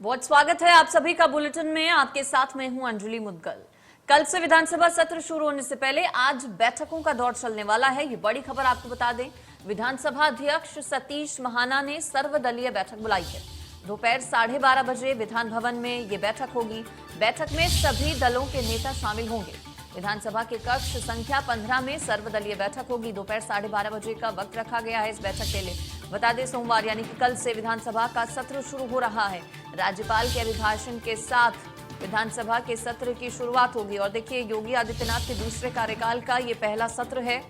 बहुत स्वागत है आप सभी का बुलेटिन में। आपके साथ में हूं अंजलि मुदगल। कल से विधानसभा सत्र शुरू होने से पहले आज बैठकों का दौर चलने वाला है। ये बड़ी खबर आपको बता दें, विधानसभा अध्यक्ष सतीश महाना ने सर्वदलीय बैठक बुलाई है। दोपहर 12:30 बजे विधान भवन में ये बैठक होगी। बैठक में सभी दलों के नेता शामिल होंगे। विधानसभा के कक्ष संख्या 15 में सर्वदलीय बैठक होगी। दोपहर 12:30 बजे का वक्त रखा गया है इस बैठक के लिए। बता दें, सोमवार यानी कि कल से विधानसभा का सत्र शुरू हो रहा है। राज्यपाल के अभिभाषण के साथ विधानसभा के सत्र की शुरुआत होगी। और देखिए, योगी आदित्यनाथ के दूसरे कार्यकाल का ये पहला सत्र है,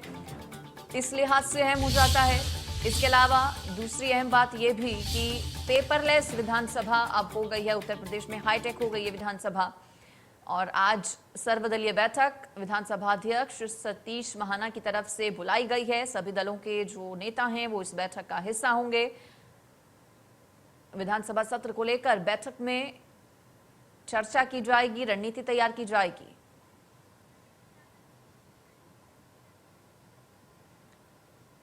इस लिहाज से अहम हो जाता है। इसके अलावा दूसरी अहम बात यह भी कि पेपरलेस विधानसभा अब हो गई है। उत्तर प्रदेश में हाईटेक हो गई है विधानसभा। और आज सर्वदलीय बैठक विधानसभा अध्यक्ष सतीश महाना की तरफ से बुलाई गई है। सभी दलों के जो नेता हैं वो इस बैठक का हिस्सा होंगे। विधानसभा सत्र को लेकर बैठक में चर्चा की जाएगी, रणनीति तैयार की जाएगी।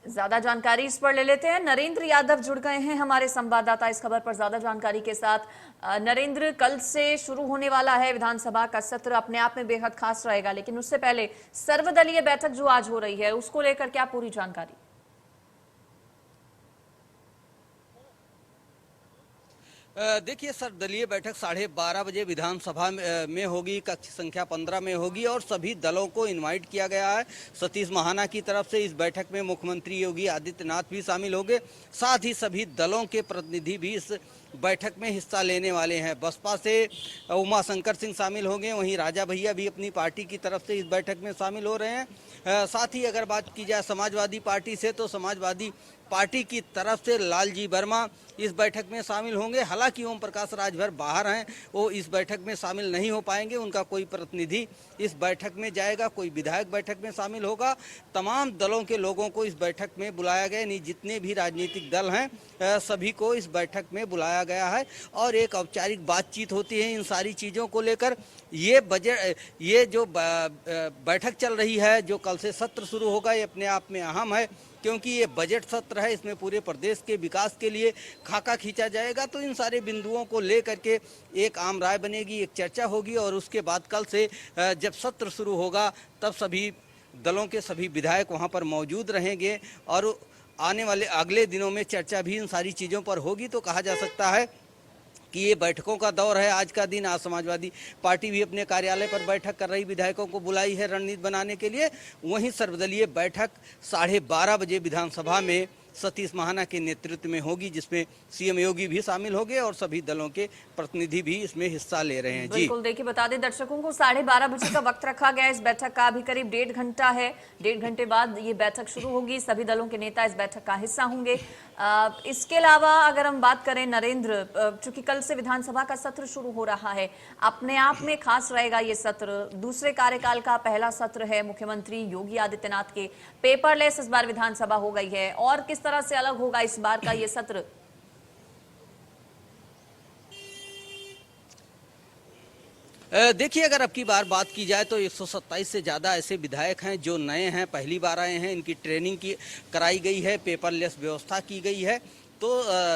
ज्यादा जानकारी इस पर ले लेते हैं। नरेंद्र यादव जुड़ गए हैं हमारे संवाददाता इस खबर पर ज्यादा जानकारी के साथ। नरेंद्र, कल से शुरू होने वाला है विधानसभा का सत्र, अपने आप में बेहद खास रहेगा, लेकिन उससे पहले सर्वदलीय बैठक जो आज हो रही है उसको लेकर क्या पूरी जानकारी? देखिए, सर्वदलीय बैठक 12:30 बजे विधानसभा में होगी, कक्ष संख्या 15 में होगी और सभी दलों को इनवाइट किया गया है। सतीश महाना की तरफ से इस बैठक में मुख्यमंत्री योगी आदित्यनाथ भी शामिल होंगे, साथ ही सभी दलों के प्रतिनिधि भी इस बैठक में हिस्सा लेने वाले हैं। बसपा से उमा शंकर सिंह शामिल होंगे, वहीं राजा भैया भी अपनी पार्टी की तरफ से इस बैठक में शामिल हो रहे हैं। साथ ही अगर बात की जाए समाजवादी पार्टी से, तो समाजवादी पार्टी की तरफ से लालजी वर्मा इस बैठक में शामिल होंगे। हालांकि ओम प्रकाश राजभर बाहर हैं, वो इस बैठक में शामिल नहीं हो पाएंगे। उनका कोई प्रतिनिधि इस बैठक में जाएगा, कोई विधायक बैठक में शामिल होगा। तमाम दलों के लोगों को इस बैठक में बुलाया गया, यानी जितने भी राजनीतिक दल हैं सभी को इस बैठक में बुलाया गया है और एक औपचारिक बातचीत होती है इन सारी चीज़ों को लेकर। ये जो बैठक चल रही है, जो कल से सत्र शुरू होगा, ये अपने आप में अहम है, क्योंकि ये बजट सत्र है। इसमें पूरे प्रदेश के विकास के लिए खाका खींचा जाएगा। तो इन सारे बिंदुओं को लेकर के एक आम राय बनेगी, एक चर्चा होगी और उसके बाद कल से जब सत्र शुरू होगा तब सभी दलों के सभी विधायक वहां पर मौजूद रहेंगे और आने वाले अगले दिनों में चर्चा भी इन सारी चीज़ों पर होगी। तो कहा जा सकता है कि ये बैठकों का दौर है। आज का दिन, आज समाजवादी पार्टी भी अपने कार्यालय पर बैठक कर रही, विधायकों को बुलाई है रणनीति बनाने के लिए। वहीं सर्वदलीय बैठक 12:30 बजे विधानसभा में सतीश महाना के नेतृत्व में होगी, जिसमें सीएम योगी भी शामिल होंगे और सभी दलों के प्रतिनिधि भी इसमें हिस्सा ले रहे हैं। बिल्कुल, देखिए बता दें दर्शकों को, 12:30 बजे का वक्त रखा गया है इस बैठक का। अभी करीब 1.5 घंटा है, 1.5 घंटे बाद ये बैठक शुरू होगी। सभी दलों के नेता इस बैठक का हिस्सा होंगे। इसके अलावा अगर हम बात करें नरेंद्र, चूंकि कल से विधानसभा का सत्र शुरू हो रहा है, अपने आप में खास रहेगा ये सत्र। दूसरे कार्यकाल का पहला सत्र है मुख्यमंत्री योगी आदित्यनाथ के। पेपरलेस इस बार विधानसभा हो गई है, और किस तरह से अलग होगा इस बार का ये सत्र? देखिए, अगर अब की बार बात की जाए तो 127 से ज़्यादा ऐसे विधायक हैं जो नए हैं, पहली बार आए हैं। इनकी ट्रेनिंग की कराई गई है, पेपरलेस व्यवस्था की गई है। तो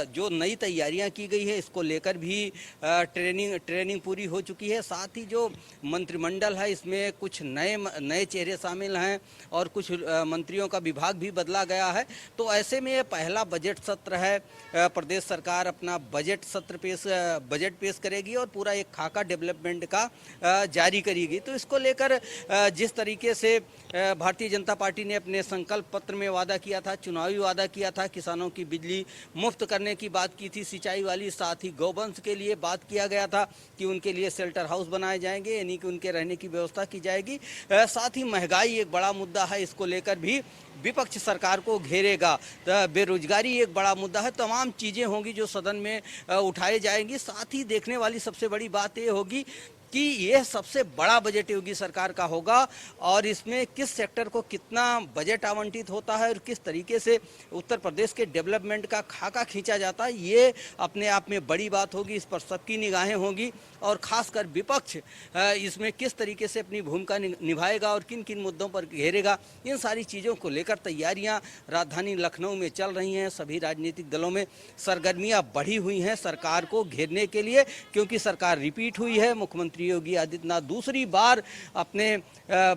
जो नई तैयारियां की गई है, इसको लेकर भी ट्रेनिंग पूरी हो चुकी है। साथ ही जो मंत्रिमंडल है, इसमें कुछ नए चेहरे शामिल हैं और कुछ मंत्रियों का विभाग भी बदला गया है। तो ऐसे में ये पहला बजट सत्र है। प्रदेश सरकार अपना बजट पेश करेगी और पूरा एक खाका डेवलपमेंट का जारी करेगी। तो इसको लेकर जिस तरीके से भारतीय जनता पार्टी ने अपने संकल्प पत्र में वादा किया था, चुनावी वादा किया था, किसानों की बिजली मुफ्त करने की बात की थी, सिंचाई वाली, साथ ही गौवंश के लिए बात किया गया था कि उनके लिए शेल्टर हाउस बनाए जाएंगे, यानी कि उनके रहने की व्यवस्था की जाएगी। साथ ही महंगाई एक बड़ा मुद्दा है, इसको लेकर भी विपक्ष सरकार को घेरेगा। बेरोजगारी एक बड़ा मुद्दा है। तमाम चीज़ें होंगी जो सदन में उठाई जाएंगी। साथ ही देखने वाली सबसे बड़ी बात ये होगी कि यह सबसे बड़ा बजट योगी सरकार का होगा और इसमें किस सेक्टर को कितना बजट आवंटित होता है और किस तरीके से उत्तर प्रदेश के डेवलपमेंट का खाका खींचा जाता है, ये अपने आप में बड़ी बात होगी। इस पर सबकी निगाहें होगी और खासकर विपक्ष इसमें किस तरीके से अपनी भूमिका निभाएगा और किन किन मुद्दों पर घेरेगा, इन सारी चीज़ों को लेकर तैयारियां राजधानी लखनऊ में चल रही हैं। सभी राजनीतिक दलों में सरगर्मियां बढ़ी हुई हैं सरकार को घेरने के लिए, क्योंकि सरकार रिपीट हुई है। मुख्यमंत्री योगी आदित्यनाथ दूसरी बार अपने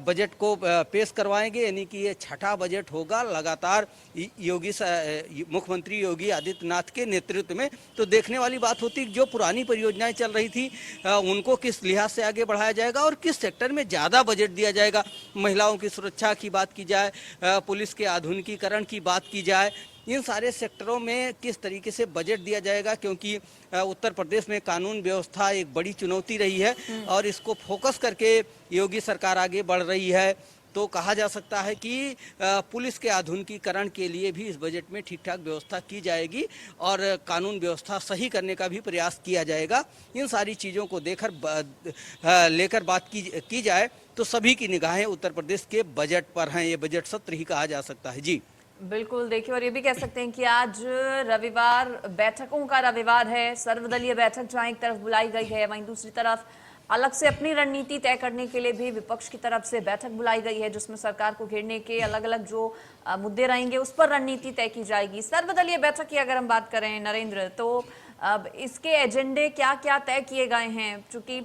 बजट को पेश करवाएंगे, यानी कि ये छठा बजट होगा लगातार मुख्यमंत्री योगी आदित्यनाथ के नेतृत्व में। तो देखने वाली बात होती जो पुरानी परियोजनाएं चल रही थी उनको किस लिहाज से आगे बढ़ाया जाएगा और किस सेक्टर में ज़्यादा बजट दिया जाएगा। महिलाओं की सुरक्षा की बात की जाए, पुलिस के आधुनिकीकरण की बात की जाए, इन सारे सेक्टरों में किस तरीके से बजट दिया जाएगा, क्योंकि उत्तर प्रदेश में कानून व्यवस्था एक बड़ी चुनौती रही है और इसको फोकस करके योगी सरकार आगे बढ़ रही है। तो कहा जा सकता है कि पुलिस के आधुनिकीकरण के लिए भी इस बजट में ठीक ठाक व्यवस्था की जाएगी और कानून व्यवस्था सही करने का भी प्रयास किया जाएगा। इन सारी चीज़ों को लेकर बात की जाए तो सभी की निगाहें उत्तर प्रदेश के बजट पर हैं। ये बजट सत्र ही कहा जा सकता है। जी बिल्कुल, देखिए, और ये भी कह सकते हैं कि आज रविवार बैठकों का रविवार है। सर्वदलीय बैठक जहां एक तरफ बुलाई गई है, वहीं दूसरी तरफ अलग से अपनी रणनीति तय करने के लिए भी विपक्ष की तरफ से बैठक बुलाई गई है, जिसमें सरकार को घेरने के अलग अलग जो मुद्दे रहेंगे उस पर रणनीति तय की जाएगी। सर्वदलीय बैठक की अगर हम बात करें नरेंद्र, तो अब इसके एजेंडे क्या क्या तय किए गए हैं? चूंकि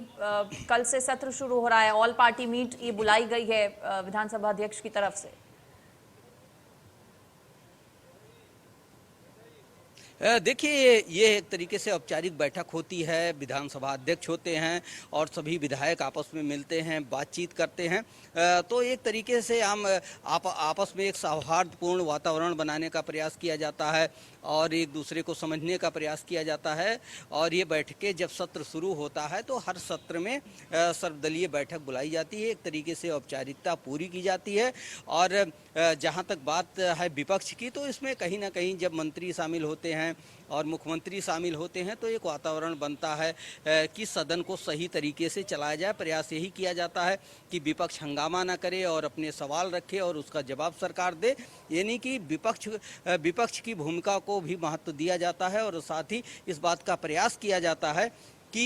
कल से सत्र शुरू हो रहा है, ऑल पार्टी मीट ये बुलाई गई है विधानसभा अध्यक्ष की तरफ से। देखिए, ये एक तरीके से औपचारिक बैठक होती है। विधानसभा अध्यक्ष होते हैं और सभी विधायक आपस में मिलते हैं, बातचीत करते हैं। तो एक तरीके से हम आपस में एक सौहार्दपूर्ण वातावरण बनाने का प्रयास किया जाता है और एक दूसरे को समझने का प्रयास किया जाता है। और ये बैठकें जब सत्र शुरू होता है तो हर सत्र में सर्वदलीय बैठक बुलाई जाती है, एक तरीके से औपचारिकता पूरी की जाती है। और जहाँ तक बात है विपक्ष की, तो इसमें कहीं ना कहीं जब मंत्री शामिल होते हैं और मुख्यमंत्री शामिल होते हैं तो एक वातावरण बनता है कि सदन को सही तरीके से चलाया जाए। प्रयास यही किया जाता है कि विपक्ष हंगामा ना करे और अपने सवाल रखे और उसका जवाब सरकार दे, यानी कि विपक्ष की भूमिका को भी महत्व दिया जाता है। और साथ ही इस बात का प्रयास किया जाता है कि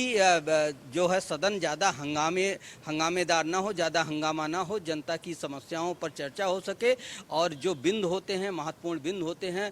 जो है सदन ज़्यादा हंगामेदार ना हो, ज़्यादा हंगामा ना हो, जनता की समस्याओं पर चर्चा हो सके और जो बिंद होते हैं, महत्वपूर्ण बिंद होते हैं,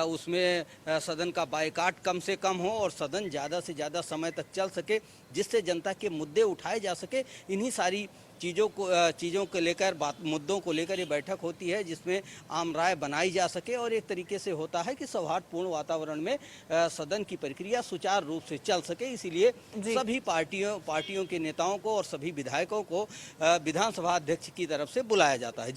उसमें सदन का बायकाट कम से कम हो और सदन ज़्यादा से ज़्यादा समय तक चल सके, जिससे जनता के मुद्दे उठाए जा सके। इन्हीं सारी चीज़ों को लेकर मुद्दों को लेकर ये बैठक होती है, जिसमें आम राय बनाई जा सके और एक तरीके से होता है कि सौहार्दपूर्ण वातावरण में सदन की प्रक्रिया सुचारू रूप से चल सके। इसीलिए सभी पार्टियों के नेताओं को और सभी विधायकों को विधानसभा अध्यक्ष की तरफ से बुलाया जाता है।